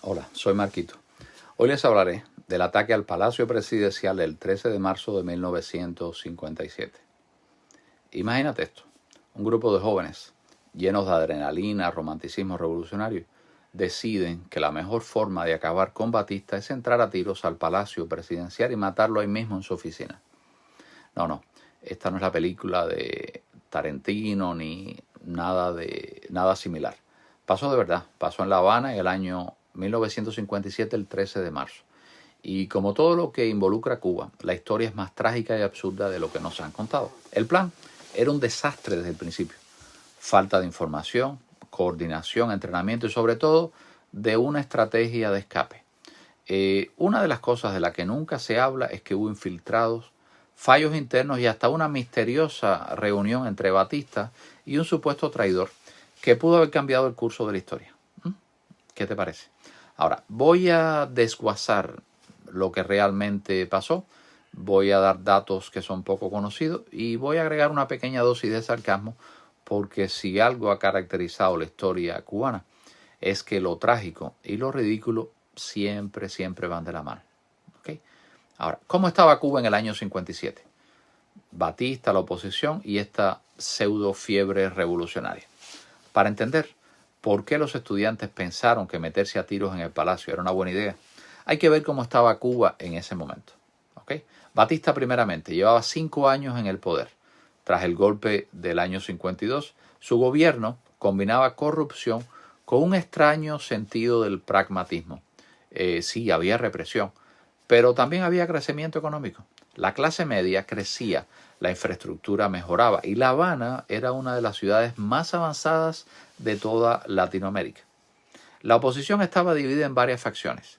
Hola, soy Marquito. Hoy les hablaré del ataque al Palacio Presidencial del 13 de marzo de 1957. Imagínate esto, un grupo de jóvenes llenos de adrenalina, romanticismo revolucionario, deciden que la mejor forma de acabar con Batista es entrar a tiros al Palacio Presidencial y matarlo ahí mismo en su oficina. No, esta no es la película de Tarantino ni nada similar. Pasó de verdad, pasó en La Habana en el año 1957, el 13 de marzo. Y como todo lo que involucra a Cuba, la historia es más trágica y absurda de lo que nos han contado. El plan era un desastre desde el principio. Falta de información, coordinación, entrenamiento y sobre todo de una estrategia de escape. Una de las cosas de la que nunca se habla es que hubo infiltrados, fallos internos y hasta una misteriosa reunión entre Batista y un supuesto traidor que pudo haber cambiado el curso de la historia. ¿Qué te parece? Ahora, voy a desguazar lo que realmente pasó, voy a dar datos que son poco conocidos y voy a agregar una pequeña dosis de sarcasmo, porque si algo ha caracterizado la historia cubana es que lo trágico y lo ridículo siempre van de la mano. ¿Okay? Ahora, ¿cómo estaba Cuba en el año 57? Batista, la oposición y esta pseudo fiebre revolucionaria. Para entender por qué los estudiantes pensaron que meterse a tiros en el palacio era una buena idea, hay que ver cómo estaba Cuba en ese momento. ¿Okay? Batista primeramente llevaba 5 años en el poder. Tras el golpe del año 52, su gobierno combinaba corrupción con un extraño sentido del pragmatismo. Sí, había represión, pero también había crecimiento económico. La clase media crecía, la infraestructura mejoraba y La Habana era una de las ciudades más avanzadas de toda Latinoamérica. La oposición estaba dividida en varias facciones.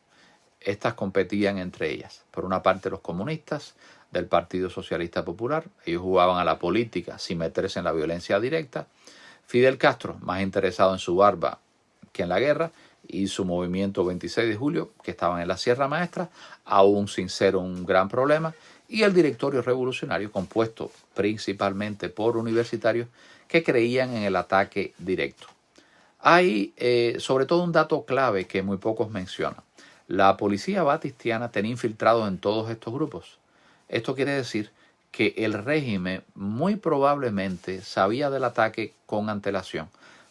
Estas competían entre ellas. Por una parte, los comunistas del Partido Socialista Popular. Ellos jugaban a la política sin meterse en la violencia directa. Fidel Castro, más interesado en su barba que en la guerra, y su movimiento 26 de julio, que estaban en la Sierra Maestra, aún sin ser un gran problema. Y el directorio revolucionario, compuesto principalmente por universitarios que creían en el ataque directo. Hay sobre todo un dato clave que muy pocos mencionan. La policía batistiana tenía infiltrados en todos estos grupos. Esto quiere decir que el régimen muy probablemente sabía del ataque con antelación,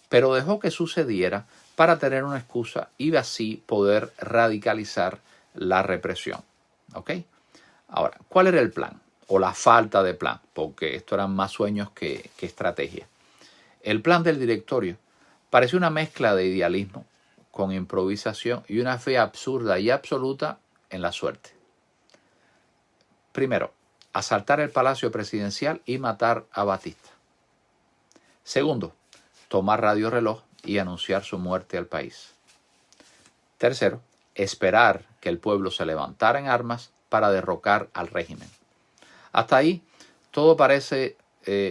pero dejó que sucediera para tener una excusa y así poder radicalizar la represión. ¿Ok? Ahora, ¿cuál era el plan? O la falta de plan, porque esto eran más sueños que estrategia. El plan del directorio parecía una mezcla de idealismo con improvisación y una fe absurda y absoluta en la suerte. Primero, asaltar el Palacio Presidencial y matar a Batista. Segundo, tomar radio reloj y anunciar su muerte al país. Tercero, esperar que el pueblo se levantara en armas para derrocar al régimen. Hasta ahí todo parece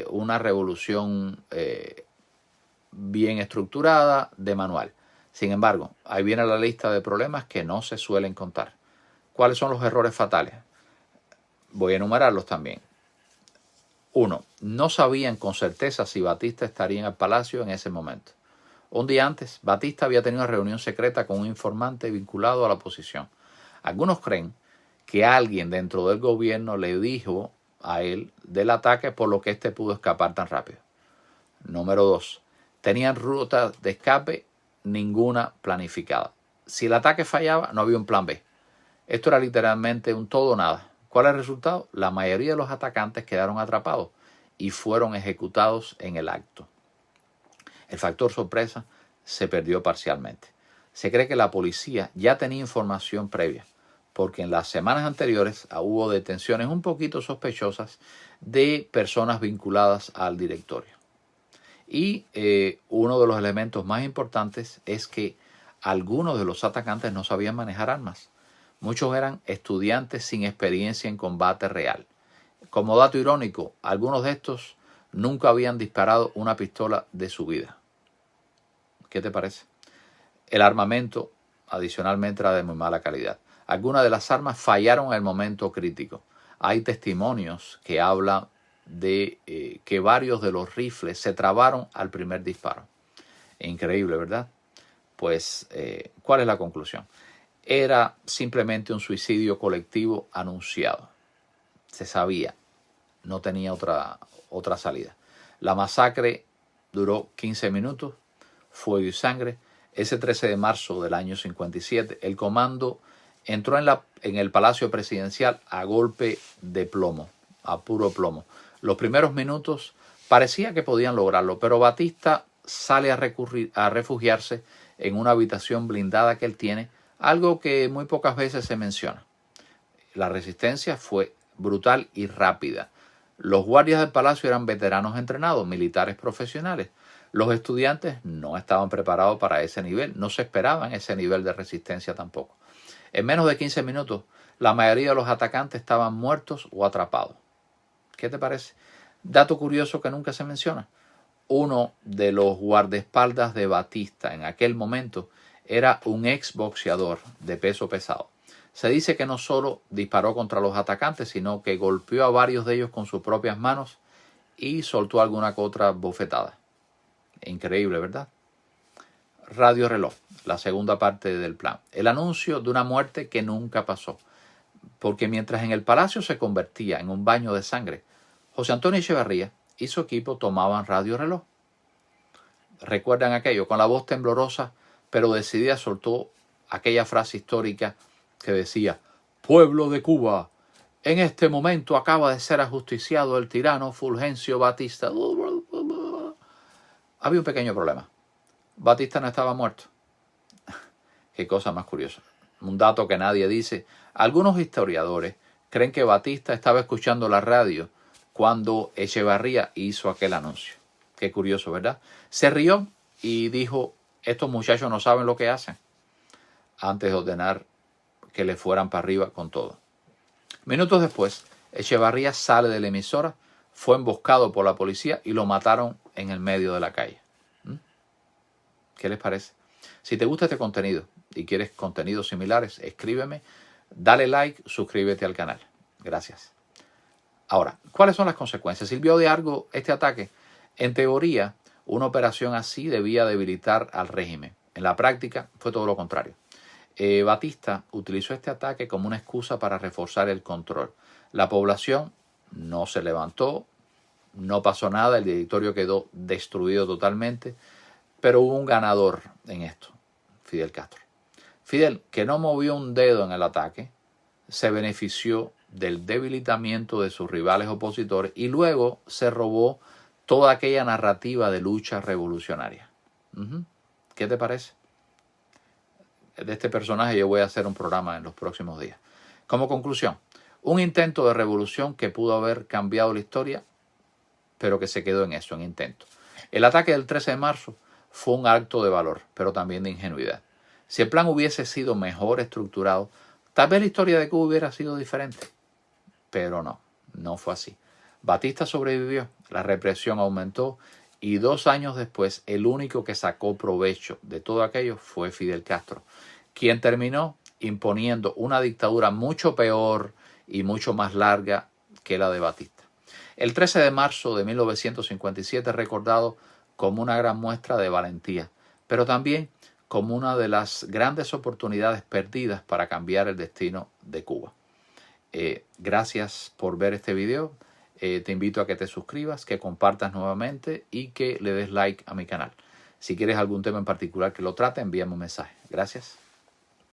una revolución bien estructurada, de manual. Sin embargo, ahí viene la lista de problemas que no se suelen contar. ¿Cuáles son los errores fatales? Voy a enumerarlos también. 1. No sabían con certeza si Batista estaría en el palacio en ese momento. Un día antes, Batista había tenido una reunión secreta con un informante vinculado a la oposición. Algunos creen que alguien dentro del gobierno le dijo a él del ataque, por lo que éste pudo escapar tan rápido. Número 2. Tenían rutas de escape, ninguna planificada. Si el ataque fallaba, no había un plan B. Esto era literalmente un todo o nada. ¿Cuál es el resultado? La mayoría de los atacantes quedaron atrapados y fueron ejecutados en el acto. El factor sorpresa se perdió parcialmente. Se cree que la policía ya tenía información previa, porque en las semanas anteriores hubo detenciones un poquito sospechosas de personas vinculadas al directorio. Y uno de los elementos más importantes es que algunos de los atacantes no sabían manejar armas. Muchos eran estudiantes sin experiencia en combate real. Como dato irónico, algunos de estos nunca habían disparado una pistola de su vida. ¿Qué te parece? El armamento, adicionalmente, era de muy mala calidad. Algunas de las armas fallaron en el momento crítico. Hay testimonios que hablan de que varios de los rifles se trabaron al primer disparo. Increíble, ¿verdad? Pues, ¿cuál es la conclusión? Era simplemente un suicidio colectivo anunciado. Se sabía, no tenía otra salida. La masacre duró 15 minutos, fuego y sangre. Ese 13 de marzo del año 57, el comando entró en el Palacio Presidencial a golpe de plomo, a puro plomo. Los primeros minutos parecía que podían lograrlo, pero Batista sale a refugiarse en una habitación blindada que él tiene, algo que muy pocas veces se menciona. La resistencia fue brutal y rápida. Los guardias del palacio eran veteranos entrenados, militares profesionales. Los estudiantes no estaban preparados para ese nivel, no se esperaban ese nivel de resistencia tampoco. En menos de 15 minutos, la mayoría de los atacantes estaban muertos o atrapados. ¿Qué te parece? Dato curioso que nunca se menciona. Uno de los guardaespaldas de Batista en aquel momento era un exboxeador de peso pesado. Se dice que no solo disparó contra los atacantes, sino que golpeó a varios de ellos con sus propias manos y soltó alguna que otra bofetada. Increíble, ¿verdad? Radio reloj, la segunda parte del plan. El anuncio de una muerte que nunca pasó. Porque mientras en el palacio se convertía en un baño de sangre, José Antonio Echevarría y su equipo tomaban radio reloj. ¿Recuerdan aquello? Con la voz temblorosa, pero decidida, soltó aquella frase histórica que decía: pueblo de Cuba, en este momento acaba de ser ajusticiado el tirano Fulgencio Batista. Había un pequeño problema. Batista no estaba muerto. Qué cosa más curiosa. Un dato que nadie dice. Algunos historiadores creen que Batista estaba escuchando la radio cuando Echevarría hizo aquel anuncio. Qué curioso, ¿verdad? Se rió y dijo: estos muchachos no saben lo que hacen, antes de ordenar que le fueran para arriba con todo. Minutos después, Echevarría sale de la emisora, fue emboscado por la policía y lo mataron en el medio de la calle. ¿Qué les parece? Si te gusta este contenido y quieres contenidos similares, escríbeme, dale like, suscríbete al canal. Gracias. Ahora, ¿cuáles son las consecuencias? ¿Sirvió de algo este ataque? En teoría, una operación así debía debilitar al régimen. En la práctica, fue todo lo contrario. Batista utilizó este ataque como una excusa para reforzar el control. La población no se levantó, no pasó nada, el directorio quedó destruido totalmente, pero hubo un ganador en esto: Fidel Castro. Fidel, que no movió un dedo en el ataque, se benefició del debilitamiento de sus rivales opositores y luego se robó toda aquella narrativa de lucha revolucionaria. ¿Qué te parece? De este personaje yo voy a hacer un programa en los próximos días. Como conclusión, un intento de revolución que pudo haber cambiado la historia, pero que se quedó en eso, en intento. El ataque del 13 de marzo fue un acto de valor, pero también de ingenuidad. Si el plan hubiese sido mejor estructurado, tal vez la historia de Cuba hubiera sido diferente. Pero no fue así. Batista sobrevivió, la represión aumentó y 2 años después el único que sacó provecho de todo aquello fue Fidel Castro, quien terminó imponiendo una dictadura mucho peor y mucho más larga que la de Batista. El 13 de marzo de 1957 es recordado como una gran muestra de valentía, pero también como una de las grandes oportunidades perdidas para cambiar el destino de Cuba. Gracias por ver este video. Te invito a que te suscribas, que compartas nuevamente y que le des like a mi canal. Si quieres algún tema en particular que lo trate, envíame un mensaje. Gracias.